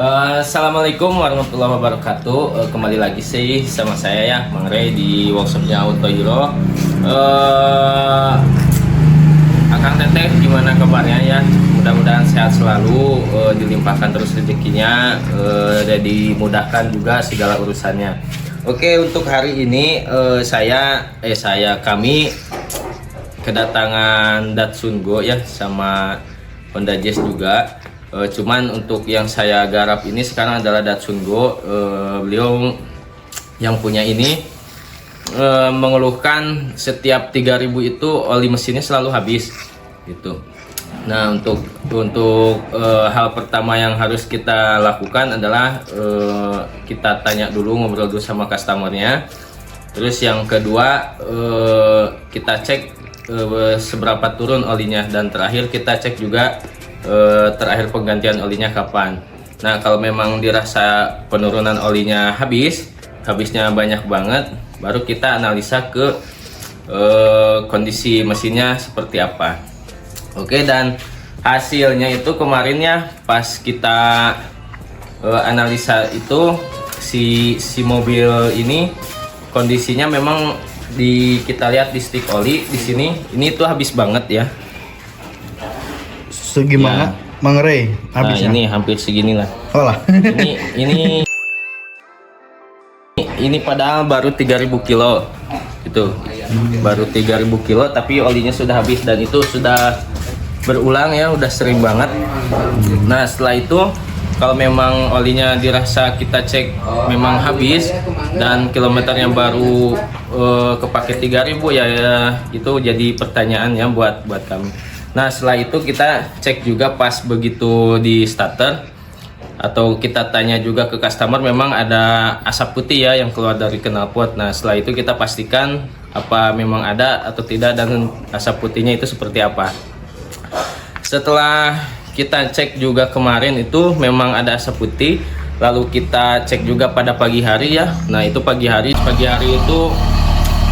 Assalamualaikum warahmatullahi wabarakatuh. Kembali lagi sih sama saya ya, Mang Rey di workshopnya Auto Hero. Akang Teteh gimana kabarnya ya? Mudah-mudahan sehat selalu, dilimpahkan terus rezekinya, dan dimudahkan juga segala urusannya. Oke, untuk hari ini kami kedatangan Datsun Go ya, sama Honda Jazz juga. Cuman untuk yang saya garap ini sekarang adalah Datsun Go. Beliau yang punya ini mengeluhkan setiap 3000 itu oli mesinnya selalu habis gitu. Nah, untuk hal pertama yang harus kita lakukan adalah kita tanya dulu, ngobrol dulu sama customernya. Terus yang kedua, kita cek seberapa turun olinya, dan terakhir kita cek juga terakhir penggantian olinya kapan. Nah, kalau memang dirasa penurunan olinya habisnya banyak banget, baru kita analisa ke kondisi mesinnya seperti apa. Oke, dan hasilnya itu kemarinnya pas kita analisa itu si mobil ini kondisinya memang kita lihat di stick oli di sini ini tuh habis banget ya. Segimana, ya. Mang Rey habisnya? Nah, ini hampir segini lah. Olah. ini padahal baru 3000 kilo gitu. Baru 3000 kilo tapi olinya sudah habis, dan itu sudah berulang ya, udah sering banget. Nah, setelah itu kalau memang olinya dirasa kita cek memang habis dan kilometernya baru kepake 3000 ya, itu jadi pertanyaan ya buat kami. Nah, setelah itu kita cek juga pas begitu di starter, atau kita tanya juga ke customer, memang ada asap putih ya yang keluar dari knalpot. Nah, setelah itu kita pastikan apa memang ada atau tidak, dan asap putihnya itu seperti apa. Setelah kita cek juga kemarin itu memang ada asap putih, lalu kita cek juga pada pagi hari ya. Nah, itu pagi hari itu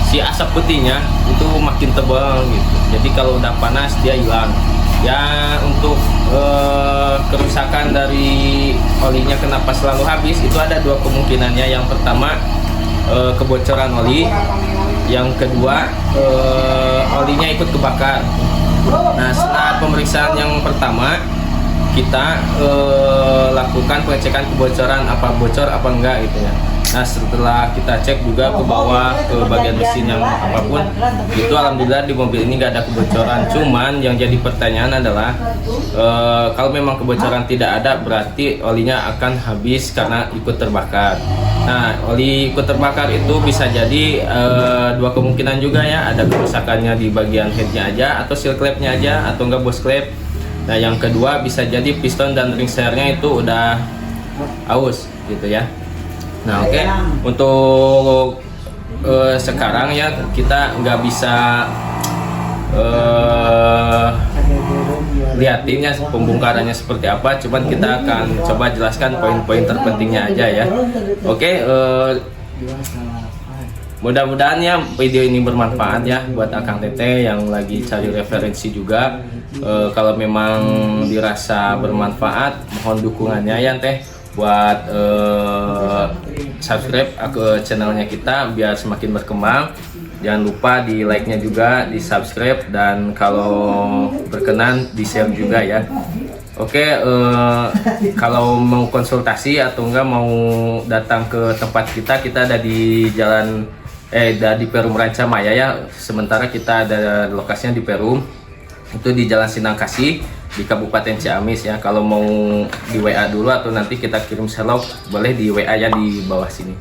si asap putihnya itu makin tebal gitu. Jadi kalau udah panas dia hilang. Ya, untuk kerusakan dari olinya kenapa selalu habis itu ada dua kemungkinannya. Yang pertama, kebocoran oli. Yang kedua, olinya ikut kebakar. Nah, setelah pemeriksaan yang pertama, kita lakukan pengecekan kebocoran, apa bocor apa enggak gitu ya. Nah, setelah kita cek juga ke bawah, ke bagian mesin yang apapun, itu alhamdulillah di mobil ini nggak ada kebocoran. Cuman yang jadi pertanyaan adalah kalau memang kebocoran tidak ada, berarti olinya akan habis karena ikut terbakar. Nah, oli ikut terbakar itu bisa jadi dua kemungkinan juga ya, ada kerusakannya di bagian headnya aja, atau seal clamp-nya aja, atau enggak bos clamp. Nah, yang kedua bisa jadi piston dan ring searnya itu udah aus gitu ya. Nah, oke. Untuk sekarang ya kita nggak bisa lihatinnya pembongkarannya seperti apa, cuman kita akan coba jelaskan poin-poin terpentingnya aja ya. Oke, mudah-mudahan ya video ini bermanfaat ya buat Akang Teteh yang lagi cari referensi juga. Kalau memang dirasa bermanfaat, mohon dukungannya ya Teh, buat subscribe ke channelnya kita biar semakin berkembang. Jangan lupa di like-nya juga, di subscribe, dan kalau berkenan di share juga ya. Oke, kalau mau konsultasi atau enggak mau datang ke tempat kita ada di jalan di Perum Rancamaya ya. Sementara kita ada lokasinya di Perum, itu di Jalan Sindang Kasih di Kabupaten Ciamis ya. Kalau mau di WA dulu atau nanti kita kirim selop, boleh di WA ya di bawah sini.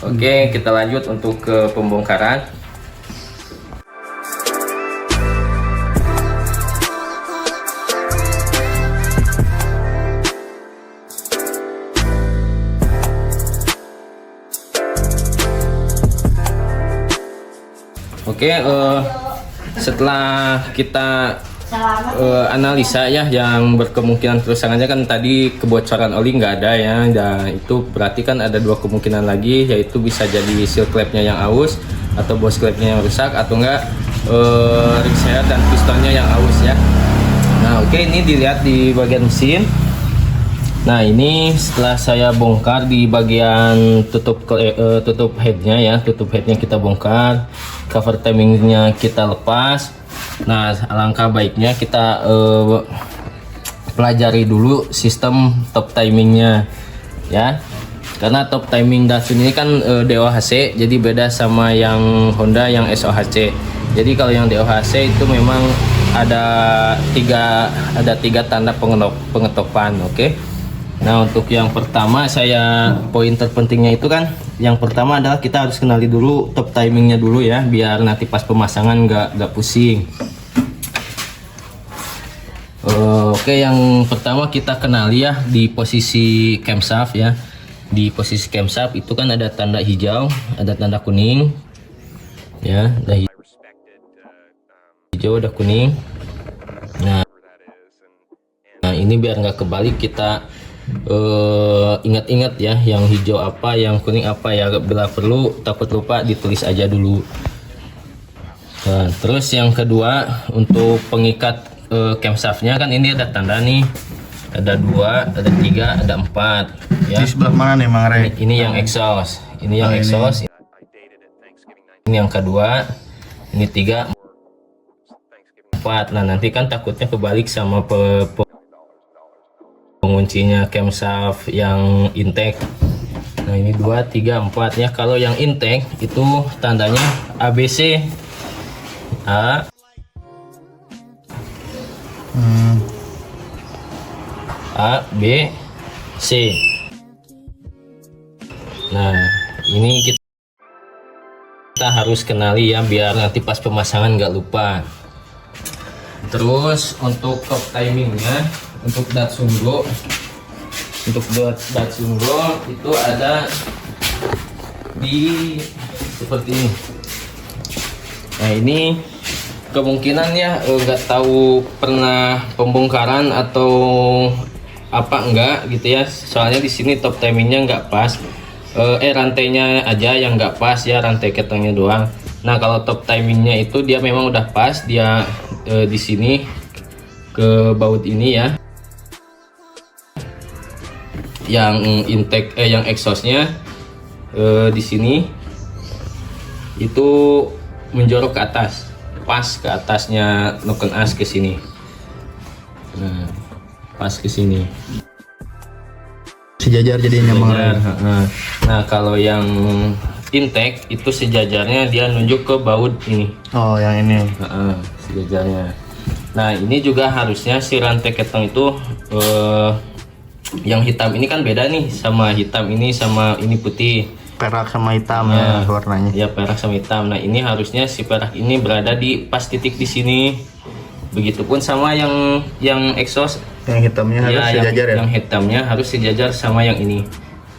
Oke, kita lanjut untuk ke pembongkaran. Oke, setelah kita analisa ya yang berkemungkinan kerusakannya, kan tadi kebocoran oli nggak ada ya. Dan itu berarti kan ada dua kemungkinan lagi, yaitu bisa jadi seal clamp-nya yang aus, atau bos clamp-nya yang rusak, atau enggak ring seat dan pistonnya yang aus ya. Nah, oke, ini dilihat di bagian mesin. Nah ini setelah saya bongkar di bagian tutup headnya ya, tutup headnya kita bongkar, cover timingnya kita lepas. Nah alangkah baiknya kita pelajari dulu sistem top timingnya ya, karena top timing Datsun ini kan DOHC, jadi beda sama yang Honda yang SOHC. Jadi kalau yang DOHC itu memang ada tiga tanda pengetopan, oke. Nah untuk yang pertama poin terpentingnya itu kan, yang pertama adalah kita harus kenali dulu top timingnya dulu ya, biar nanti pas pemasangan nggak pusing. Oke, yang pertama kita kenali ya di posisi camshaft ya. Di posisi camshaft itu kan ada tanda hijau, ada tanda kuning ya, ada hijau, ada kuning. Nah ini biar nggak kebalik kita ingat-ingat ya, yang hijau apa, yang kuning apa ya, bila perlu takut lupa ditulis aja dulu. Nah, terus yang kedua untuk pengikat camshaftnya kan ini ada tanda nih, ada 2, ada 3, ada 4 ya. Di sebelah mana nih Mang Ray? Ini yang exhaust, ini yang exhaust, ini yang kedua, ini 3, 4. Nah nanti kan takutnya kebalik sama penguncinya camshaft yang intake. Nah ini 2, 3, 4 ya. Kalau yang intake itu tandanya ABC, A, A, B, C. Nah ini kita harus kenali ya, biar nanti pas pemasangan nggak lupa. Terus untuk top timingnya, untuk Datsun Go itu ada di seperti ini. Nah ini kemungkinan ya nggak tahu pernah pembongkaran atau apa enggak gitu ya, soalnya di sini top timingnya nggak pas, rantainya aja yang nggak pas ya, rantai ketengnya doang. Nah kalau top timingnya itu dia memang udah pas, dia di sini ke baut ini ya, yang intake yang exhaustnya di sini itu menjorok ke atas, pas ke atasnya noken as ke sini. Nah pas ke sini sejajar jadinya Mang Ray. Nah kalau yang intake itu sejajarnya dia nunjuk ke baut ini. Oh yang ini. Sejajarnya. Nah ini juga harusnya si rantai keteng itu yang hitam ini kan beda nih sama hitam ini, sama ini putih. Perak sama hitam ya warnanya. Ya perak sama hitam. Nah ini harusnya si perak ini berada di pas titik di sini. Begitupun sama yang exhaust. Yang hitamnya harus sejajar ya. Yang hitamnya harus sejajar sama yang ini.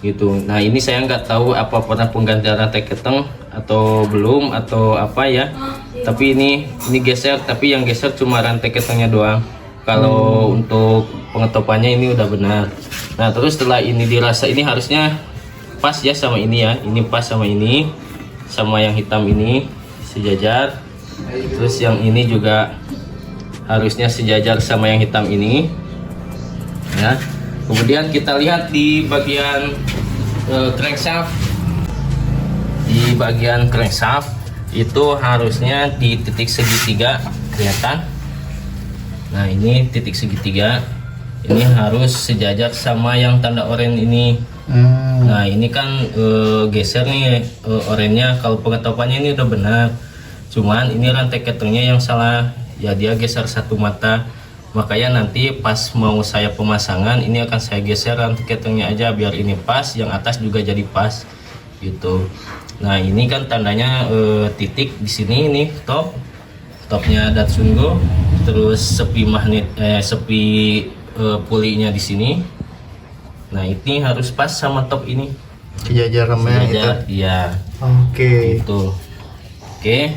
Gitu. Nah ini saya nggak tahu apa pernah penggantian rantai keteng atau belum atau apa ya. Tapi ini geser, tapi yang geser cuma rantai ketengnya doang. Kalau untuk pengetopannya ini udah benar. Nah terus setelah ini dirasa ini harusnya pas ya sama ini ya, ini pas sama ini, sama yang hitam ini sejajar. Terus yang ini juga harusnya sejajar sama yang hitam ini ya. Kemudian kita lihat di bagian crankshaft. Di bagian crankshaft itu harusnya di titik segitiga kelihatan. Nah ini titik segitiga ini harus sejajar sama yang tanda oranye ini. Nah ini kan geser nih oranye. Kalau pengetopannya ini udah benar, cuman ini rantai ketengnya yang salah ya, dia geser satu mata. Makanya nanti pas mau saya pemasangan ini akan saya geser rantai ketengnya aja biar ini pas, yang atas juga jadi pas gitu. Nah ini kan tandanya titik di sini, ini topnya Datsun Go, terus sepi magnet sepi pulinya di sini. Nah ini harus pas sama top ini, sejajar sama yang hitam. Iya. Oke. Itu. Oke,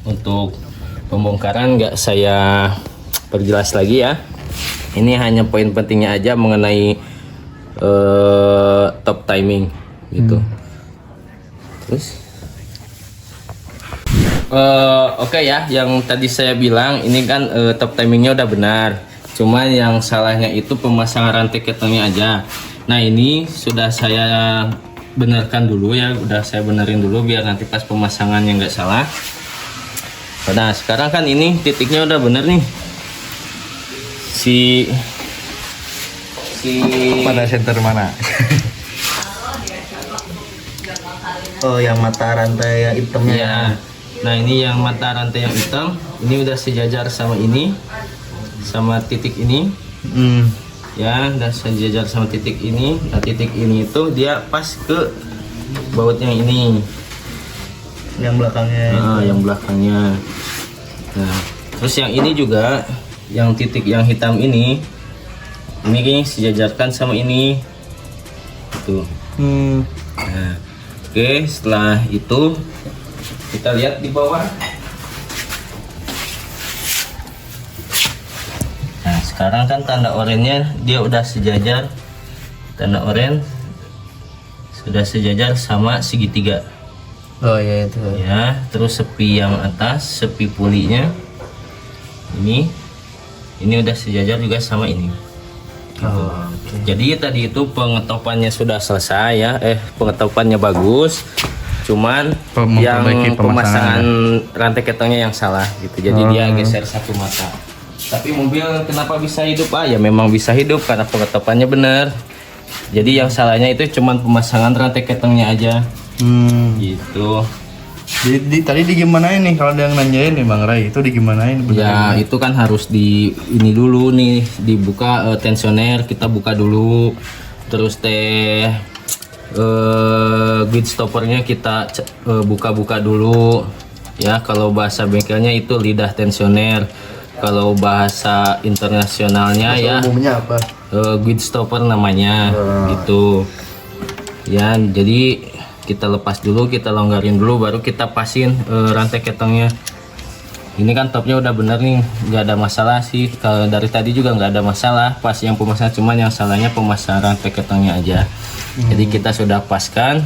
untuk pembongkaran nggak saya perjelas lagi ya. Ini hanya poin pentingnya aja mengenai top timing gitu. Terus oke ya, yang tadi saya bilang ini kan top timingnya udah benar. Cuma yang salahnya itu pemasangan rantai ketengnya aja. Nah ini sudah saya benarkan dulu ya, udah saya benerin dulu biar nanti pas pemasangannya nggak salah. Nah sekarang kan ini titiknya udah bener nih. Si Pada center mana? Oh, yang mata rantai yang hitamnya. ya. Nah ini yang mata rantai yang hitam, ini udah sejajar sama ini, sama titik ini. Ya, dan sejajar sama titik ini. Nah titik ini itu dia pas ke baut yang ini. Yang belakangnya. Yang belakangnya. Nah, terus yang ini juga, yang titik yang hitam ini sejajarkan sama ini. Tuh. Nah, oke, setelah itu kita lihat di bawah. Nah, sekarang kan tanda oranye dia udah sejajar. Tanda oranye sudah sejajar sama segitiga. Oh ya itu. Ya, terus sepi yang atas, sepi pulinya ini udah sejajar juga sama ini. Gitu. Jadi tadi itu pengetopannya sudah selesai ya, pengetopannya bagus, cuman yang pemasangan rantai ketengnya yang salah gitu. Jadi dia geser satu mata. Tapi mobil kenapa bisa hidup? Ya memang bisa hidup karena pengetopannya benar. Jadi yang salahnya itu cuman pemasangan rantai ketengnya aja. Gitu. Tadi digimanain nih kalau ada yang nanyain nih Bang Ray, itu digimanain? Ya itu kan harus ini dulu nih, dibuka tensioner, kita buka dulu, terus grid stoppernya kita buka-buka dulu ya. Kalau bahasa bengkelnya itu lidah tensioner, kalau bahasa internasionalnya umumnya apa? Grid stopper namanya gitu ya. Jadi kita lepas dulu, kita longgarin dulu, baru kita pasin rantai ketengnya. Ini kan topnya udah bener nih, nggak ada masalah sih. Kalau dari tadi juga nggak ada masalah pas yang pemasangan, cuman yang salahnya pemasangan rantai ketengnya aja. Jadi kita sudah paskan,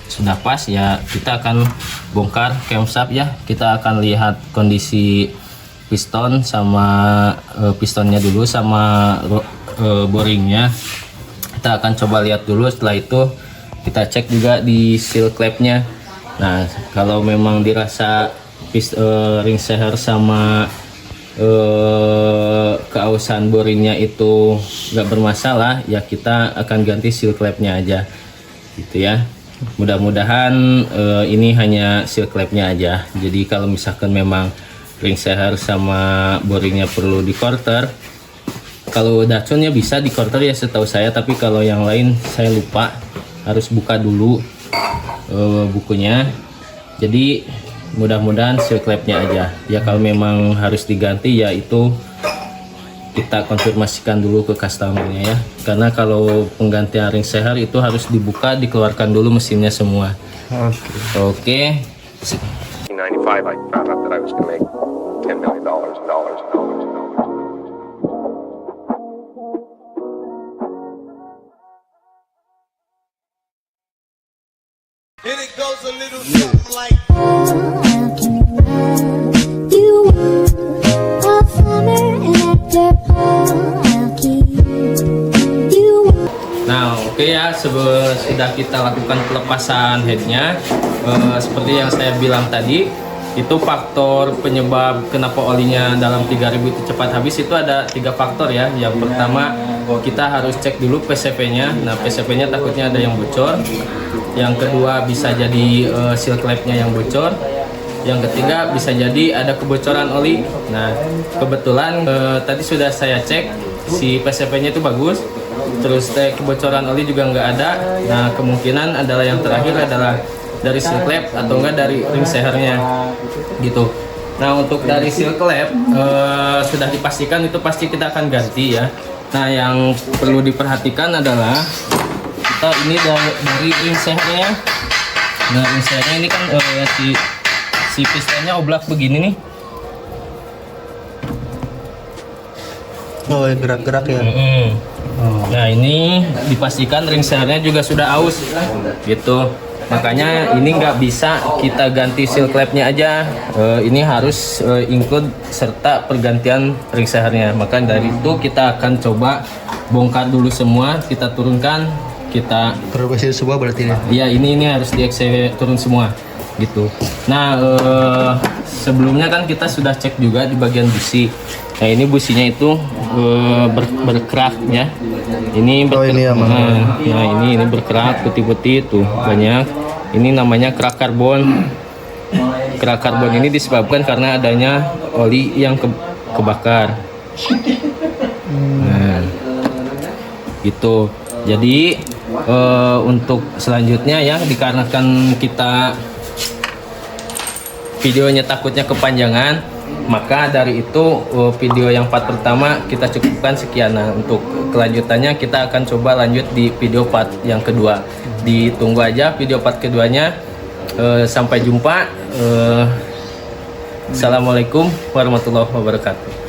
sudah pas ya, kita akan bongkar camshaft ya. Kita akan lihat kondisi piston sama pistonnya dulu sama boringnya. Kita akan coba lihat dulu, setelah itu kita cek juga di seal clampnya. Nah kalau memang dirasa ring seher sama keausan boringnya itu nggak bermasalah ya, kita akan ganti seal clampnya aja gitu ya. Mudah-mudahan ini hanya seal clampnya aja. Jadi kalau misalkan memang ring seher sama boringnya perlu di quarter, kalau Datsunnya bisa di quarter ya setahu saya, tapi kalau yang lain saya lupa, harus buka dulu bukunya. Jadi mudah-mudahan seal clampnya aja ya. Kalau memang harus diganti ya itu kita konfirmasikan dulu ke customernya ya, karena kalau penggantian ring seher itu harus dibuka, dikeluarkan dulu mesinnya semua. Oke. 1995, I found out that I was going to make $10 million in dollars. And it goes a little something like Nah oke ya, sudah kita lakukan pelepasan headnya. Seperti yang saya bilang tadi, itu faktor penyebab kenapa olinya dalam 3000 itu cepat habis itu ada 3 faktor ya. Yang pertama, kita harus cek dulu PCP-nya. Nah PCP-nya takutnya ada yang bocor. Yang kedua bisa jadi seal clampnya yang bocor. Yang ketiga bisa jadi ada kebocoran oli. Nah kebetulan tadi sudah saya cek, si PCP-nya itu bagus, terus kebocoran oli juga nggak ada. Nah kemungkinan adalah yang terakhir adalah dari seal clamp atau enggak dari ring sehernya gitu. Nah untuk dari seal clamp sudah dipastikan itu pasti kita akan ganti ya. Nah yang perlu diperhatikan adalah kita ini dari ring sehernya. Nah ring sehernya ini kan si pistonnya oblak begini nih. Oh gerak-gerak ya. Nah ini dipastikan ring sehernya juga sudah aus gitu. Makanya ini nggak bisa kita ganti seal clamp-nya aja. Ini harus include serta pergantian ring sehernya. Maka dari itu kita akan coba bongkar dulu semua, kita turunkan, kita Terobasi semua berarti ya. ya ini harus turun semua gitu. Nah, sebelumnya kan kita sudah cek juga di bagian busi. Nah, ini businya itu berkerak ya. Ini Oh, ini ya, Bang. nah, ini berkerak putih-putih tuh banyak. Ini namanya kerak karbon. Kerak karbon ini disebabkan karena adanya oli yang kebakar. Nah, gitu. Jadi untuk selanjutnya ya, dikarenakan kita videonya takutnya kepanjangan, maka dari itu video yang part pertama kita cukupkan sekian. Nah, untuk kelanjutannya kita akan coba lanjut di video part yang kedua. Ditunggu aja video part keduanya. Sampai jumpa. Assalamualaikum warahmatullahi wabarakatuh.